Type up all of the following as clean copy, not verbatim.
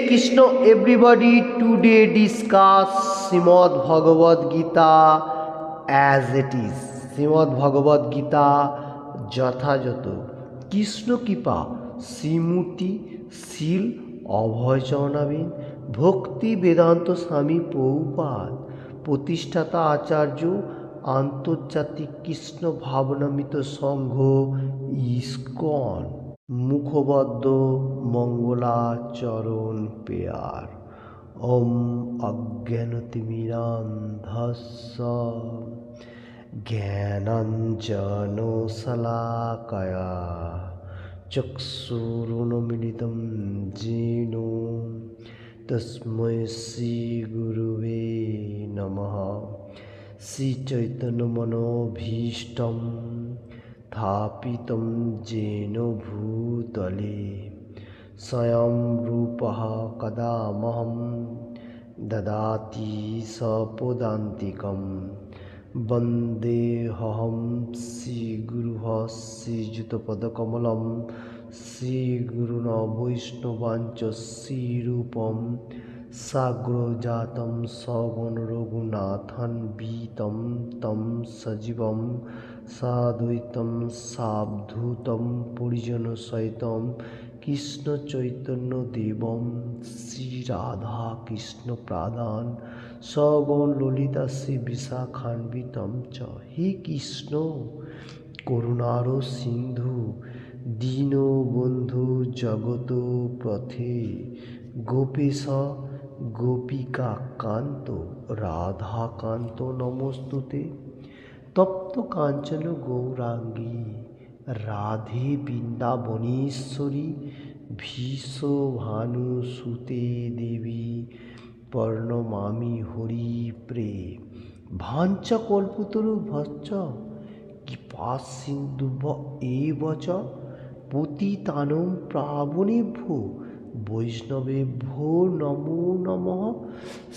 Krishna, everybody. Today discuss Srimad Bhagavad Gita as it is. Srimad Bhagavad Gita যথাযথ কৃষ্ণ কৃপা শ্রীমূর্তি শীল অভয় চরণাবিন ভক্তি বেদান্ত স্বামী প্রভুপাদ প্রতিষ্ঠাতা আচার্য আন্তর্জাতিক কৃষ্ণ ভাবনামিত সংঘ ইস্কন মুখবদ্ধ মঙ্গলাচরণ পেয়ার ওম অজ্ঞানতিমিরান্ধস্য জ্ঞানাঞ্জনশলাকয়া চক্ষুরুন্মিলিतं येन তস্मै শ্রীগুরুবে নমঃ। শ্রীচৈতন্যমনোভীষ্টং স্থাপিतं येन ভূতলে স্বয়ং রূপः কদা মহ্যং দদাতি স্বপদান্তিকम् वन्देऽहं श्रीगुरुः श्रीयुतपदकमलं श्रीगुरुन् वैष्णवांश्च श्रीरूपं साग्रजातं सगुणरघुनाथान्वितं तं सजीवं साद्वैतं सावधूतं परिजनसहितं कृष्णचैतन्यदेवं श्रीराधाकृष्णपादान् सगुण ललिता श्री विशाखान्वितं च। हे कृष्ण करुणार सिंधु दीनबंधु जगत पथे गोपेश गोपिका कांत राधा कांत नमस्तुते। तप्त कांचन गौरांगी राधे वृंदावनेश्वरी भीषभानुसुते देवी प्रणमामि हरिप्रे। भाञ्चकल्पतरुभ्यश्च कृपासिन्धुभ्य एव च पतितानां पावनेभ्यो वैष्णवेभ्यो नमो नमः।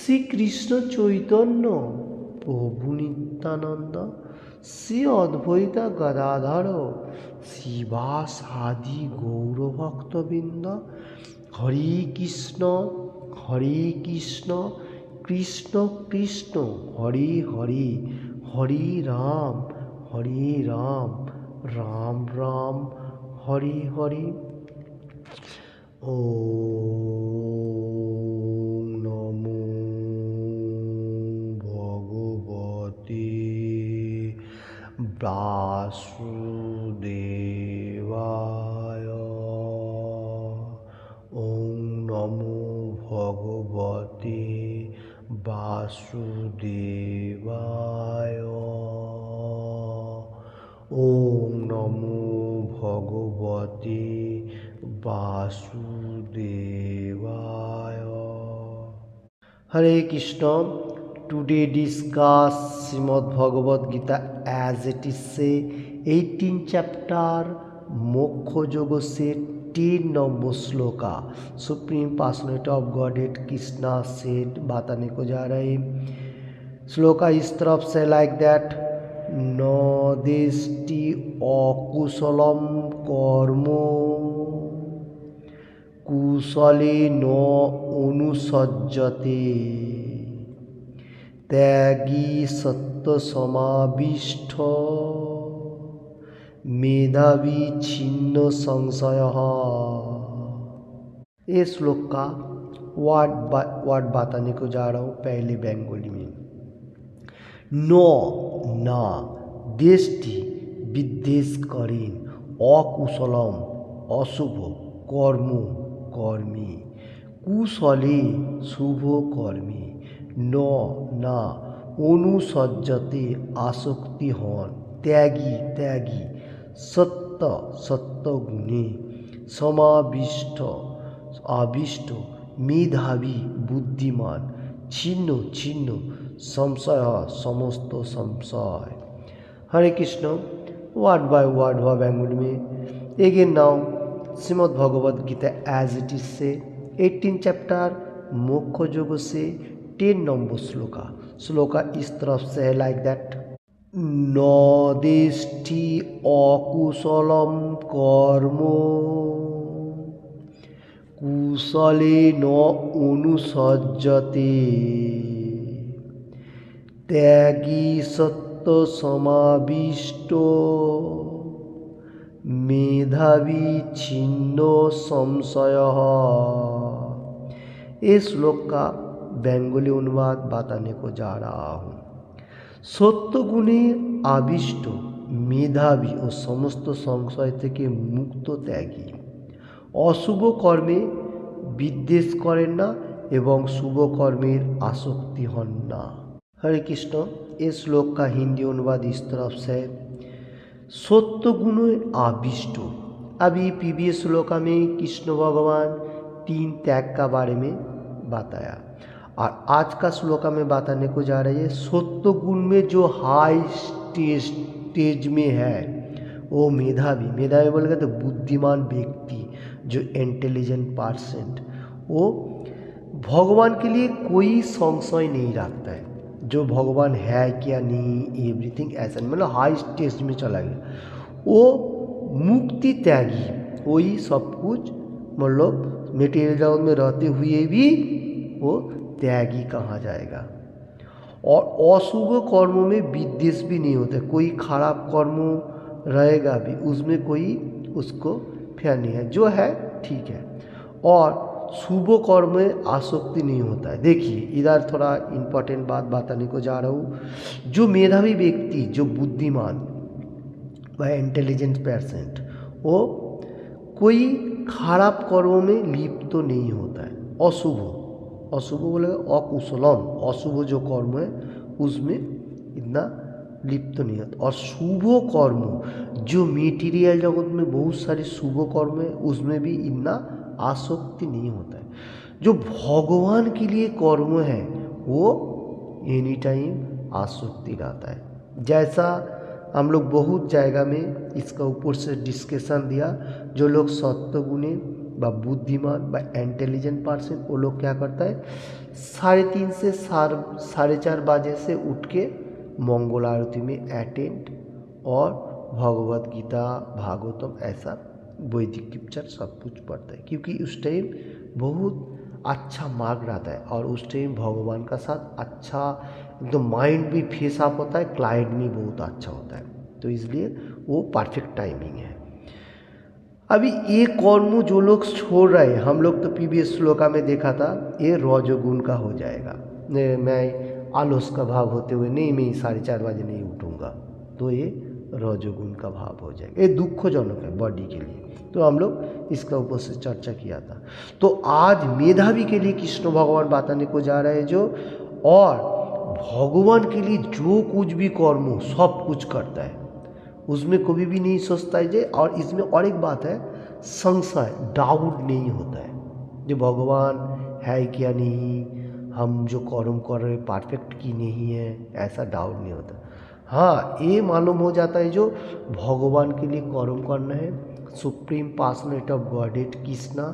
श्री कृष्ण चैतन्य प्रभु नित्यानंद श्री अद्वैत गदाधर श्रीवासादि गौरभक्तवृंद। हरे कृष्ण कृष्ण कृष्ण हरे हरे हरे राम राम राम हरे हरे। ओम नमो भगवते वासुदेवाय। ओम नमो भगवते वासुदेवाय। ओम नमो भगवते वासुदेवाय। हरे Krishna. Today discuss Shrimad Bhagavad Gita as it is say 18 chapter मोक्ष योग से 10 number shloka. Supreme personality of godhead Krishna said बताने को जा रहे। श्लोका इस तरफ से लाइक दैट न देष्टि अकुशलम कर्म कुशले न अनुसज्जते त्यागी सत्य समाविष्ट मेधावी छिन्न संशय। ये श्लोक का वर्ड बताने को जा रहा हूँ पहले बंगाली में। नो ना देष्टि विद्वेष करें अकुशलम अशुभ कर्म कर्मी कुशले शुभ कर्मी न ना अनुसज्जते आसक्ति हन त्यागी त्यागी सत्य सत्य गुणे समाविष्ट आविष्ट मेधावी बुद्धिमान छिन्न छिन्न संशय समस्त संशय। Hare Krishna. Word by word हुआ बंगाली में। Again now Shrimad Bhagavad Gita as it is से 18 चैप्टर मोक्ष योग से 10 नंबर श्लोका। श्लोका इस तरफ से है लाइक दैट न देष्टि अकुशलम कर्म कुशलेन अनुसज्जते त्यागी सत्व समाविष्टो मेधावी छिन्न संशयः। इस श्लोक का बेंगोली अनुवाद बताने को जा रहा हूँ। सत्व गुणे आविष्ट मेधावी और समस्त संशय থেকে মুক্ত ত্যাগী অশুভ কর্মে বিদ্বেষ করেন না এবং শুভ কর্মের आसक्ति हन ना। हरे कृष्ण। इस श्लोक का हिंदी अनुवाद इस तरफ से, सत्व गुण आविष्ट। अभी प्रीवियस श्लोक में कृष्ण भगवान 3 त्याग का बारे में बताया और आज का श्लोक में बताने को जा रही है सत्व गुण में जो हाई स्टेज में है वो मेधावी। मेधावी बोलेगा तो बुद्धिमान व्यक्ति, जो इंटेलिजेंट पर्सन, वो भगवान के लिए कोई संशय नहीं रखता है, जो भगवान है क्या नहीं एवरीथिंग ऐसा, मतलब हाई स्टेज में चला गया। वो मुक्ति त्यागी, वही सब कुछ मतलब मेटेरियल जगत में रहते हुए भी वो त्यागी कहा जाएगा। और अशुभ कर्मों में विद्वेष भी नहीं होता, कोई खराब कर्म रहेगा भी उसमें कोई उसको फेयर नहीं है, जो है ठीक है। और शुभ कर्म में आसक्ति नहीं होता है। देखिए इधर थोड़ा इम्पोर्टेंट बात बताने को जा रहा हूँ। जो मेधावी व्यक्ति, जो बुद्धिमान व इंटेलिजेंट पर्सन, वो कोई खराब कर्मों में लिप्त तो नहीं होता है। अशुभ बोलेगा अकुशलम, अशुभ जो कर्म है उसमें इतना लिप्त नहीं होता। और शुभ कर्म, जो मेटीरियल जगत में बहुत सारे शुभ कर्म है उसमें भी इतना आसक्ति नहीं होता है। जो भगवान के लिए कर्म है वो एनी टाइम आसक्ति रहता है। जैसा हम लोग बहुत जगह में इसका ऊपर से डिस्कशन दिया, जो लोग सत्वगुणी व बुद्धिमान व इंटेलिजेंट पर्सन, वो लोग क्या करता है 3:30 से 4:30 बजे से उठ के मंगल आरती में अटेंड और भगवत गीता भागवतम ऐसा वैदिक स्क्रिप्चर सब कुछ पढ़ता है, क्योंकि उस टाइम बहुत अच्छा मार्ग रहता है और उस टाइम भगवान का साथ अच्छा एकदम माइंड भी फेस अप होता है, क्लाइंट भी बहुत अच्छा होता है, तो इसलिए वो परफेक्ट टाइमिंग है। अभी ये कर्म जो लोग छोड़ रहे हैं, हम लोग तो प्रीवियस श्लोका में देखा था ये रजोगुण का हो जाएगा। मैं आलस का भाव होते हुए नहीं, मैं 4:30 बजे नहीं उठूँगा, तो ये रजोगुण का भाव हो जाएगा। ये दुखजनक है बॉडी के लिए, तो हम लोग इसका ऊपर से चर्चा किया था। तो आज मेधावी के लिए कृष्ण भगवान बताने को जा रहे हैं जो, और भगवान के लिए जो कुछ भी कर्म हो सब कुछ करता है, उसमें कभी भी नहीं सोचता है जे। और इसमें और एक बात है, संशय डाउट नहीं होता है, जो भगवान है क्या नहीं, हम जो कर्म कर रहे हैं परफेक्ट की नहीं है, ऐसा डाउट नहीं होता। हाँ, ये मालूम हो जाता है जो भगवान के लिए कर्म करना है। Supreme personality of godhead Krishna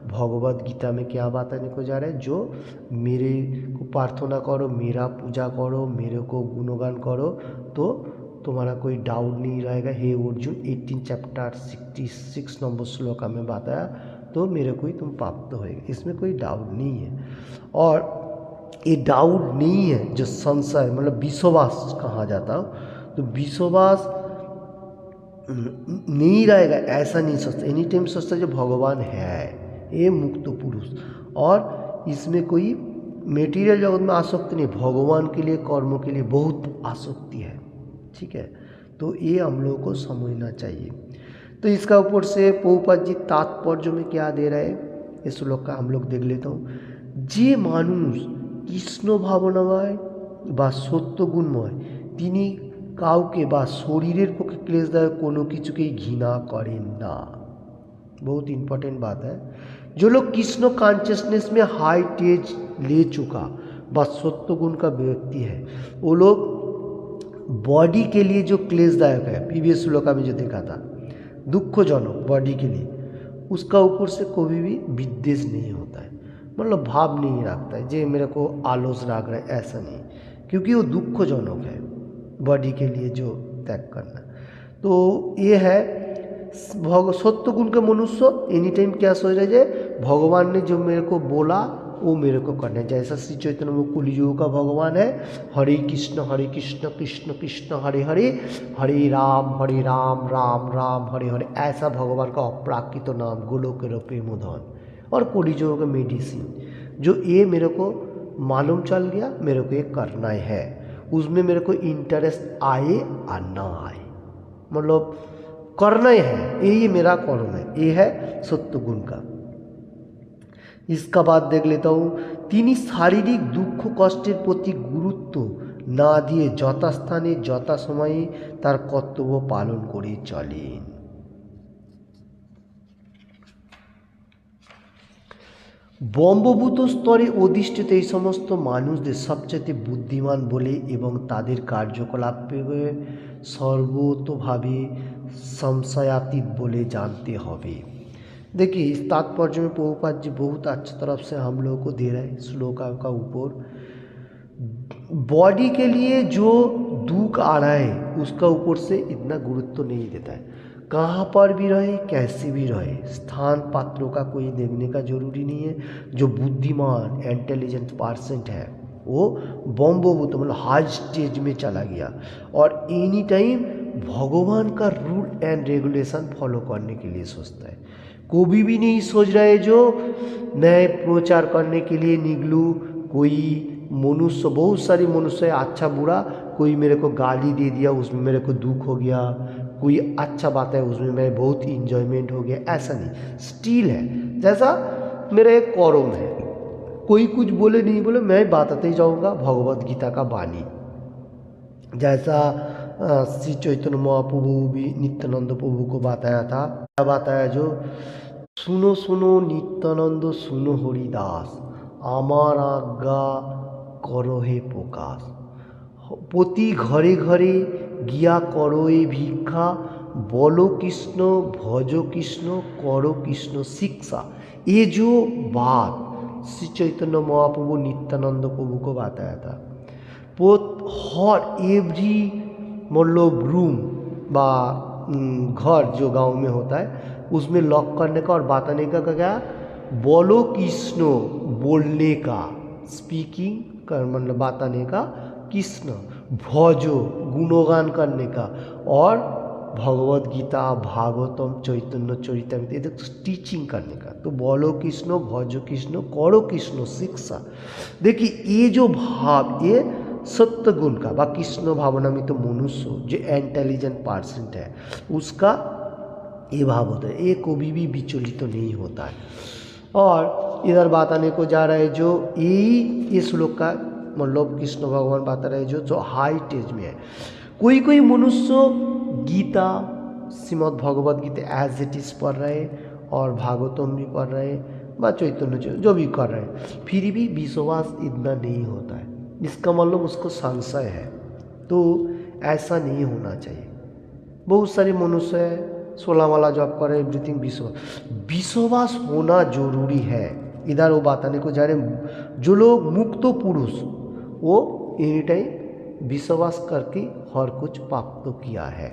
Bhagavad Gita में क्या बताने को जा रहा है, जो मेरे को प्रार्थना करो, मेरा पूजा करो, मेरे को गुणगान करो, तो तुम्हारा कोई डाउट नहीं रहेगा। हे अर्जुन 18 चैप्टर 66 नंबर श्लोका में बताया, तो मेरे को ही तुम प्राप्त होएगा, इसमें कोई डाउट नहीं है। और ये डाउट नहीं है जो संशय मतलब विश्वास कहा जाता हो, तो विश्वास नहीं रहेगा ऐसा नहीं सोचता, एनी टाइम सोचता जो भगवान है, ये मुक्त पुरुष। और इसमें कोई मेटीरियल जगत में आसक्ति नहीं, भगवान के लिए कर्मों के लिए बहुत आसक्ति है, ठीक है। तो ये हम लोगों को समझना चाहिए। तो इसका ऊपर से प्रभुपाद जी तात्पर्य में क्या दे रहे हैं इस श्लोक का हम लोग देख लेता हूँ। जे मानुष কৃষ্ণ ভাবনাময় বা সত্যগুণময় তিনি কাউকে বা শরীরের পক্ষে ক্লেশদায়ক কোনো কিছুকেই ঘৃণা করেন না। बहुत इम्पोर्टेंट बात है। जो लोग कृष्ण कॉन्शियसनेस में हाई स्टेज ले चुका व सत्वगुण का व्यक्ति है, वो लोग बॉडी के लिए जो क्लेशदायक है, प्रीवियस श्लोका में जो देखा था दुखजनक बॉडी के लिए, उसका ऊपर से कभी भी विद्वेष नहीं होता है, मतलब भाव नहीं रखता है जे मेरे को आलस राग रहा है, ऐसा नहीं, क्योंकि वो दुखजनक है बॉडी के लिए जो त्याग करना। तो ये है सत्य गुण का मनुष्य एनी टाइम क्या सोच रहा है जे भगवान ने जो मेरे को बोला वो मेरे को करना है। जैसा श्री चैतन्य वो कुलयुग का भगवान है, हरे कृष्ण कृष्ण कृष्ण हरे हरे, हरे राम राम राम हरे हरे, ऐसा भगवान का अपराकृत नाम गोलोक प्रेमोधन और कुलयुग का मेडिसिन जो ये मेरे को मालूम चल गया, मेरे को ये करना है, उसमें मेरे को इंटरेस्ट आए और ना आए, मतलब करना ही है, यही मेरा कर्म है। ये है सत्य गुण का। इसका बाद देख लेता हूँ, তিনি শারীরিক দুঃখ কষ্টের প্রতি গুরুত্ব না দিয়ে যথাস্থানে যথাসময়ে তার কর্তব্য পালন করে চলেন। ব্রহ্মভূত স্তরে অধিষ্ঠিত এই সমস্ত মানুষদের সবচেয়ে বুদ্ধিমান বলে এবং তাদের কার্যকলাপে সর্বতোভাবে संशयातीत बोले जानते হবে। देखिए इस तात्पर्य में प्रभुपाद जी बहुत अच्छी तरफ से हम लोगों को दे रहे हैं श्लोक का ऊपर, बॉडी के लिए जो दुख आ रहा है उसका ऊपर से इतना गुरुत्व नहीं देता है, कहाँ पर भी रहे कैसे भी रहे, स्थान पात्रों का कोई देखने का जरूरी नहीं है। जो बुद्धिमान इंटेलिजेंट पर्सन है वो ब्रह्मभूत मतलब हाई स्टेज में चला गया और एनी टाइम भगवान का रूल एंड रेगुलेशन फॉलो करने के लिए सोचता है। कभी भी नहीं सोच रहा है जो नए प्रचार करने के लिए निकलूँ, कोई मनुष्य, बहुत सारी मनुष्य अच्छा बुरा, कोई मेरे को गाली दे दिया उसमें मेरे को दुख हो गया, कोई अच्छा बात है उसमें मैं बहुत इंजॉयमेंट हो गया, ऐसा नहीं, स्टिल है जैसा मेरा एक कर्म है, कोई कुछ बोले नहीं बोले मैं बताते ही जाऊँगा भगवत गीता का वाणी। जैसा श्री चैतन्य महाप्रभु भी नित्यानंद प्रभु को बताया था, बताया जो सुनो सुनो नित्यानंद सुनो हरिदास আমার আজ্ঞা করো হে প্রকাশ, প্রতি ঘরে ঘরে গিয়া করো এ ভিক্ষা, বলো कृष्ण भजो कृष्ण करो कृष्ण शिक्षा। ये जो बात श्री चैतन्य महाप्रभु नित्यानंद प्रभु को बताया था, हर एवरी मतलब रूम बा घर जो गांव में होता है उसमें लॉक करने का और बताने का क्या, बोलो कृष्ण बोलने का, स्पीकिंग कर मतलब बताने का, कृष्ण भजो गुणगान करने का, और भगवत गीता भागवतम चैतन्य चरितामृत ये टीचिंग करने का। तो बोलो कृष्ण भजो कृष्ण करो कृष्ण शिक्षा। देखिए ये जो भाव ये सत्य गुण का व कृष्ण भावनामित मनुष्य जो इंटेलिजेंट पर्सन है उसका ये भाव होता है, ये कभी भी विचलित तो नहीं होता है। और इधर बताने को जा रहा है जो ये श्लोक का मतलब कृष्ण भगवान बता रहे जो हाई स्टेज में है। कोई कोई मनुष्य Gita Shrimad Bhagavad Gita as it is पढ़ रहे और भागवतम भी पढ़ रहे व चैतन्य जो भी कर रहे हैं, फिर भी विश्वास इतना नहीं होता है, इसका मतलब उसको संशय है। तो ऐसा नहीं होना चाहिए। बहुत सारे मनुष्य है 16 वाला जॉब कर रहे, एवरीथिंग विश्वास होना जरूरी है। इधर वो बताने को जा रहे जो लोग मुक्त पुरुष वो एनी टाइम विश्वास करके हर कुछ प्राप्त किया है,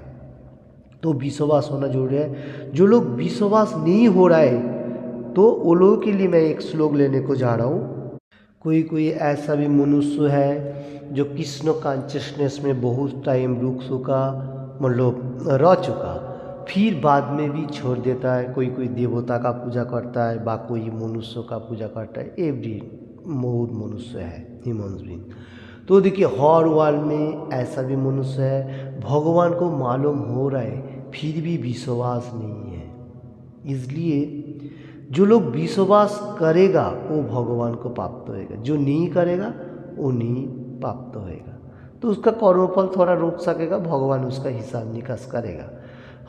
तो विश्वास होना जरूरी है। जो लोग विश्वास नहीं हो रहा है तो वो लोगों के लिए मैं एक श्लोक लेने को जा रहा हूँ। कोई कोई ऐसा भी मनुष्य है जो कृष्ण कॉन्शियसनेस में बहुत टाइम रुक चुका मतलब रह चुका, फिर बाद में भी छोड़ देता है। कोई कोई देवता का पूजा करता है बा कोई मनुष्य का पूजा करता है, एवरी बहुत मनुष्य है ह्यूमन बीइंग। तो देखिए हर वर्ल्ड में ऐसा भी मनुष्य है भगवान को मालूम हो रहा है फिर भी विश्वास नहीं है। इसलिए जो लोग विश्वास करेगा वो भगवान को प्राप्त होएगा, जो नहीं करेगा वो नहीं प्राप्त होएगा। तो उसका कर्मफल थोड़ा रोक सकेगा, भगवान उसका हिसाब निकास करेगा।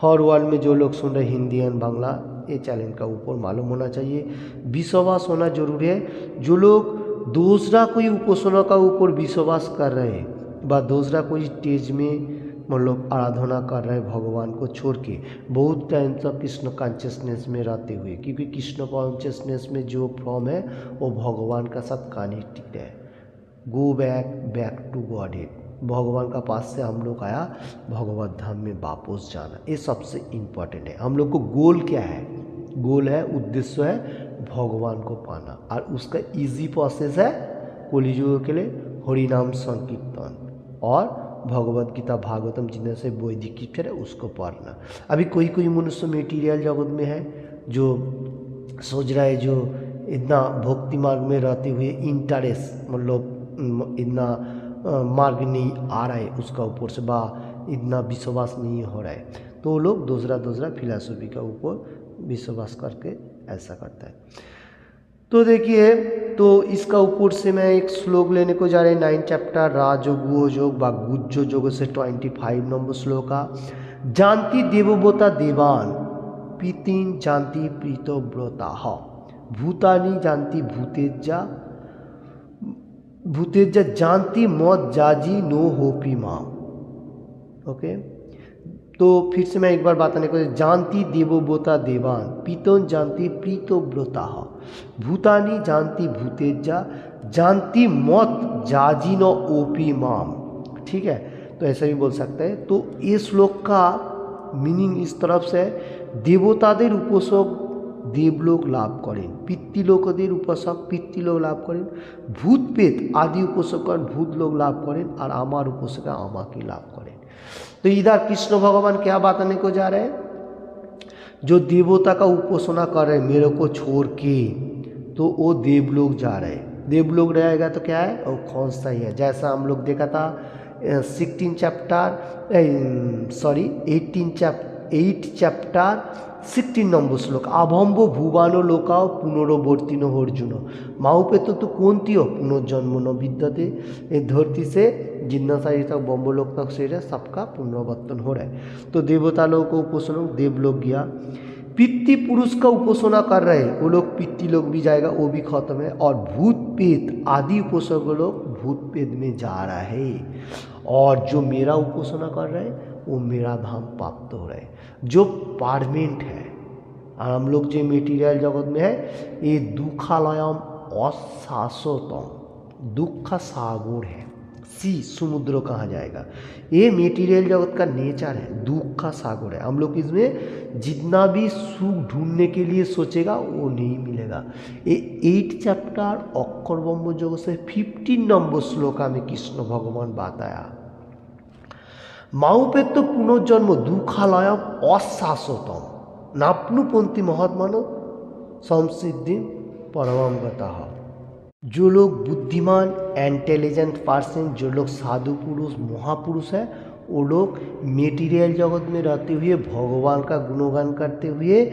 हर वर्ल्ड में जो लोग सुन रहे हिंदी एंड बांग्ला ये चैनल का ऊपर मालूम होना चाहिए, विश्वास होना जरूरी है। जो लोग दूसरा कोई उपासना का ऊपर विश्वास कर रहे हैं व दूसरा कोई स्टेज में मतलब आराधना कर रहे हैं भगवान को छोड़ के बहुत टाइम तक कृष्ण कॉन्शियसनेस में रहते हुए, क्योंकि कृष्ण कॉन्शियसनेस में जो फॉर्म है वो भगवान का साथ कनेक्टेड है। Go back to Godhead. भगवान का पास से हम लोग आया भगवत धाम में वापस जाना, ये सबसे इम्पोर्टेंट है। हम लोग को गोल क्या है? गोल है, उद्देश्य है भगवान को पाना, और उसका इजी प्रोसेस है कलियुग के लिए हरि नाम संकीर्तन और भगवत गीता भागवतम जितने से वैदिक स्क्रिप्चर है उसको पढ़ना। अभी कोई कोई मनुष्य मेटीरियल जगत में है जो सोच रहा है, जो इतना भक्ति मार्ग में रहते हुए इंटरेस्ट मतलब इतना मार्ग नहीं आ रहा है उसका ऊपर से, बा इतना विश्वास नहीं हो रहा है, तो वो लोग दूसरा फिलॉसफी का ऊपर विश्वास करके ऐसा करता है। तो देखिए, तो इसका ऊपर से मैं एक श्लोक लेने को जा रहे हैं 9 चैप्टर राजगुह योग व गुज्जो योग से 25 नंबर श्लोक का। जानती देवव्रता देवान पीतिन जानती प्रीतव्रता भूतानी जानती भूतेजा जानती मौत जाजी नो होपी माँ। ओके, तो फिर से मैं एक बार बताने को, जानती देवव्रता देवान पीतन जानती प्रीतव्रता भूतानी जानती भूतेजा जानती मौत जाजी नो ओपी माम। ठीक है, तो ऐसा भी बोल सकते हैं। तो ये श्लोक का मीनिंग इस तरफ से, देवतादेर उपासक देवलोक लाभ करें, पितृलोकदेर उपासक पितृलोक लाभ करें, भूत पेत आदि उपासक भूत लोग लाभ करें, और आमार उपासक आमा की लाभ करें। तो इधर कृष्ण भगवान क्या बताने को जा रहे हैं? जो देवता का उपासना कर रहे हैं मेरे को छोड़ के, तो वो देवलोक जा रहे हैं। देवलोक रहेगा तो क्या है, वो कौन सा ही है, जैसा हम लोग देखा था 8 चैप्टर 16 नंबर श्लोक, अभम्ब भुवानो लोकाओ पुनर्वर्तिनो अर्जुन माऊ पे तो कौन थी हो पुनर्जन्म न विद्यते। ये धरती से जितना सारी तक बम्बलोक तक से सबका पुनर्वर्तन हो रहा है। तो देवता लोग को उपासना देवलोक गया, पितृ पुरुष का उपासना कर रहे हैं वो लोग पितृ लोग भी जाएगा, वो भी खत्म है, और भूत पेत आदि उपासक लोग भूत पेत में जा रहा है, और जो मेरा उपासना कर रहे हैं वो मेरा धाम प्राप्त हो रहा है जो परमानेंट है। और हम लोग जो मेटीरियल जगत में है ये दुखालयम अशाश्वतम, दुख का सागर है, सी समुद्र कहा जाएगा। ये मेटीरियल जगत का नेचर है, दुख का सागर है। हम लोग इसमें जितना भी सुख ढूंढने के लिए सोचेगा वो नहीं मिलेगा। ये 8 चैप्टर अक्षर ब्रह्म योग से 15 नंबर श्लोका में कृष्ण भगवान बताया, माऊ पे तो पुनर्जन्म दुखालयम अशाश्वतम नापनुपंथी महात्मानो संसिद्धि परमम गता। जो लोग बुद्धिमान इंटेलिजेंट पर्सन, जो लोग साधु पुरुष महापुरुष है, वो लोग मेटीरियल जगत में रहते हुए भगवान का गुणगान करते हुए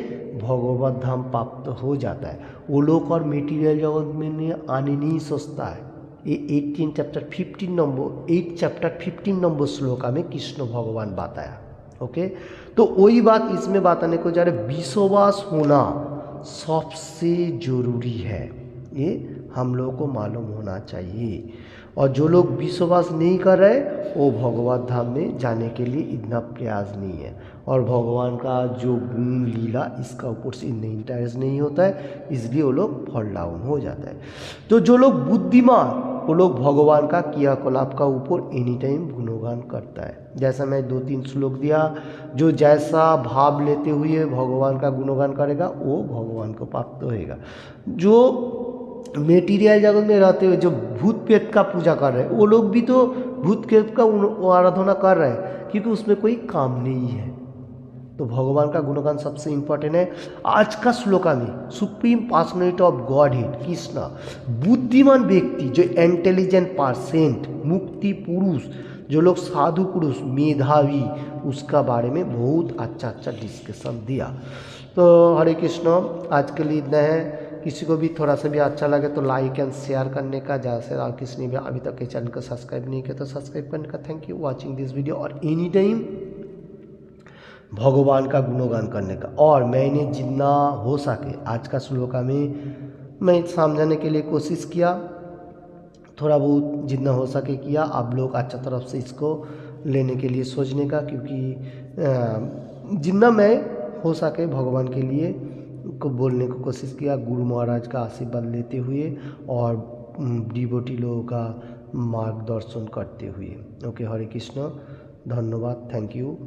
भगवत धाम प्राप्त हो जाता है। वो लोग और मेटीरियल जगत में आने नहीं सोचता है। ये 8 चैप्टर 15 नंबर श्लोका में कृष्ण भगवान बताया। ओके, तो वही बात इसमें बताने को जा रहे, विश्वास होना सबसे जरूरी है, ये हम लोगों को मालूम होना चाहिए। और जो लोग विश्वास नहीं कर रहे वो भगवत धाम में जाने के लिए इतना प्रयास नहीं है, और भगवान का जो गुण लीला इसका ऊपर से इतना इंटरेस्ट नहीं होता है, इसलिए वो लोग फॉल डाउन हो जाता है। तो जो लोग बुद्धिमान वो लोग भगवान का क्रियाकलाप का ऊपर एनी टाइम गुणगान करता है। जैसा मैं 2-3 श्लोक दिया, जो जैसा भाव लेते हुए भगवान का गुणगान करेगा वो भगवान को प्राप्त होएगा। जो मेटीरियल जगत में रहते हुए जो भूत प्रेत का पूजा कर रहे हैं वो लोग भी तो भूत प्रेत का आराधना कर रहे हैं, क्योंकि उसमें कोई काम नहीं है। तो भगवान का गुणगान सबसे इम्पोर्टेंट है। आज का श्लोका में supreme personality of God head Krishna, बुद्धिमान व्यक्ति जो इंटेलिजेंट परसेंट मुक्ति पुरुष, जो लोग साधु पुरुष मेधावी, उसका बारे में बहुत अच्छा डिस्कशन दिया। तो हरे कृष्ण, आज के लिए इतना है। किसी को भी थोड़ा सा भी अच्छा लगे तो लाइक एंड शेयर करने का, ज़्यादा से ज़्यादा किसी ने भी अभी तक के चैनल को सब्सक्राइब नहीं किया तो सब्सक्राइब करने का। Thank you watching this video, और एनी टाइम भगवान का गुणगान करने का। और मैंने जितना हो सके आज का श्लोका में मैं समझाने के लिए कोशिश किया, थोड़ा बहुत जितना हो सके किया। आप लोग अच्छा तरफ से इसको लेने के लिए सोचने का, क्योंकि जितना मैं हो सके भगवान के लिए को बोलने को कोशिश किया, गुरु महाराज का आशीर्वाद लेते हुए और डिवोटी लोगों का मार्गदर्शन करते हुए। ओके, हरे कृष्ण, धन्यवाद, थैंक यू।